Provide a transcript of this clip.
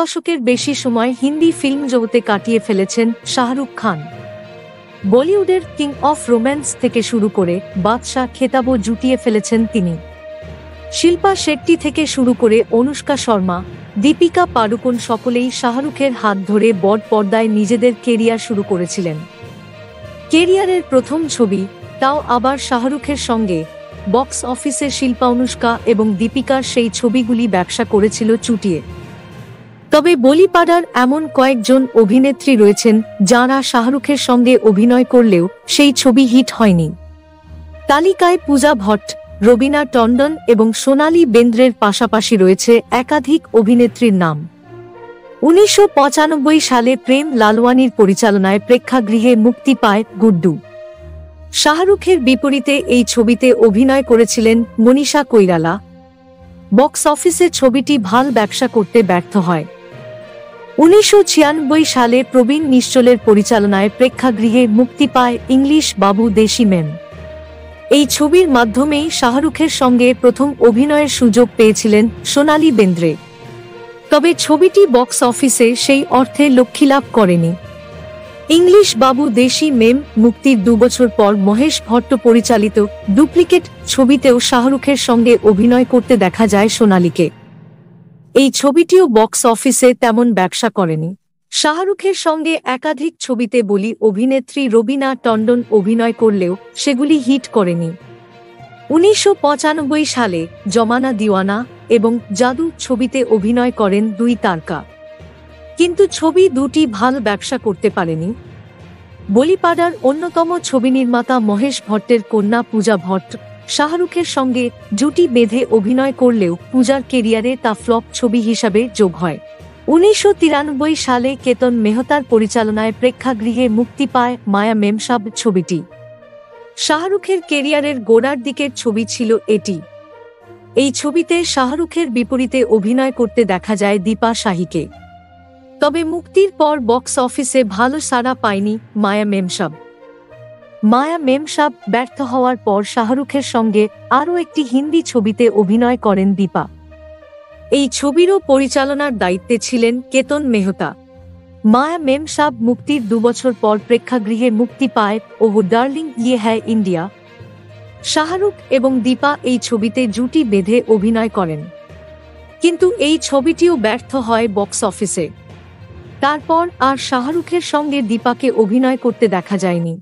দশকের বেশি সময় হিন্দি ফিল্ম জগতে কাটিয়ে ফেলেছেন শাহরুখ খান। বলিউডের কিং অফ রোম্যান্স থেকে শুরু করে বাদশা খেতাবও জুটিয়ে ফেলেছেন তিনি। শিল্পা শেট্টি থেকে শুরু করে অনুষ্কা শর্মা, দীপিকা পাড়ুকোন সকলেই শাহরুখের হাত ধরে বড় পর্দায় নিজেদের কেরিয়ার শুরু করেছিলেন। কেরিয়ারের প্রথম ছবি, তাও আবার শাহরুখের সঙ্গে, বক্স অফিসে শিল্পা, অনুষ্কা এবং দীপিকার সেই ছবিগুলি ব্যবসা করেছিল চুটিয়ে। তবে বলিপাড়ার এমন কয়েকজন অভিনেত্রী রয়েছেন যাঁরা শাহরুখের সঙ্গে অভিনয় করলেও সেই ছবি হিট হয়নি। তালিকায় পূজা ভট্ট, রবিনা টন্ডন এবং সোনালী বেন্দ্রের পাশাপাশি রয়েছে একাধিক অভিনেত্রীর নাম। 1995 সালে প্রেম লালওয়ানির পরিচালনায় প্রেক্ষাগৃহে মুক্তি পায় গুড্ডু। শাহরুখের বিপরীতে এই ছবিতে অভিনয় করেছিলেন মনীষা কৈরালা। বক্স অফিসে ছবিটি ভাল ব্যবসা করতে ব্যর্থ হয়। 1996 সালে প্রবীণ নিশ্চলের পরিচালনায় প্রেক্ষাগৃহে মুক্তি পায় ইংলিশ বাবু দেশি মেম। এই ছবির মাধ্যমেই শাহরুখের সঙ্গে প্রথম অভিনয়ের সুযোগ পেয়েছিলেন সোনালী বেন্দ্রে। তবে ছবিটি বক্স অফিসে সেই অর্থে লক্ষ্যলাভ করেনি। ইংলিশ বাবু দেশি মেম মুক্তির 2 বছর পর মহেশ ভট্ট পরিচালিত ডুপ্লিকেট ছবিতেও শাহরুখের সঙ্গে অভিনয় করতে দেখা যায় সোনালীকে। এই ছবিটিও বক্স অফিসে তেমন ব্যবসা করেনি। শাহরুখের সঙ্গে একাধিক ছবিতে বলি অভিনেত্রী রবিনা টন্ডন অভিনয় করলেও সেগুলি হিট করেনি। 1995 সালে জমানা দিওয়ানা এবং জাদু ছবিতে অভিনয় করেন দুই তারকা, কিন্তু ছবি দুটি ভাল ব্যবসা করতে পারেনি। বলিপাড়ার অন্যতম ছবি নির্মাতা মহেশ ভট্টের কন্যা পূজা ভট্ট শাহরুখের সঙ্গে জুটি বেঁধে অভিনয় করলেও পূজার কেরিয়ারে তা ফ্লপ ছবি হিসাবে যোগ হয়। 1993 সালে কেতন মেহতার পরিচালনায় প্রেক্ষাগৃহে মুক্তি পায় মায়া মেমসাব ছবিটি। শাহরুখের কেরিয়ারের গোড়ার দিকের ছবি ছিল এটি। এই ছবিতে শাহরুখের বিপরীতে অভিনয় করতে দেখা যায় দীপা শাহীকে। তবে মুক্তির পর বক্স অফিসে ভালো সাড়া পায়নি মায়া মেমসাব। মায়া মেমসাব ব্যর্থ হওয়ার পর শাহরুখের সঙ্গে আরও একটি হিন্দি ছবিতে অভিনয় করেন দীপা। এই ছবিরও পরিচালনার দায়িত্বে ছিলেন কেতন মেহতা। মায়া মেমসাব মুক্তির 2 বছর পর প্রেক্ষাগৃহে মুক্তি পায় ওহ ডার্লিং ইয়ে হ্যায় ইন্ডিয়া। শাহরুখ এবং দীপা এই ছবিতে জুটি বেঁধে অভিনয় করেন, কিন্তু এই ছবিটিও ব্যর্থ হয় বক্স অফিসে। তারপর আর শাহরুখের সঙ্গে দীপাকে অভিনয় করতে দেখা যায়নি।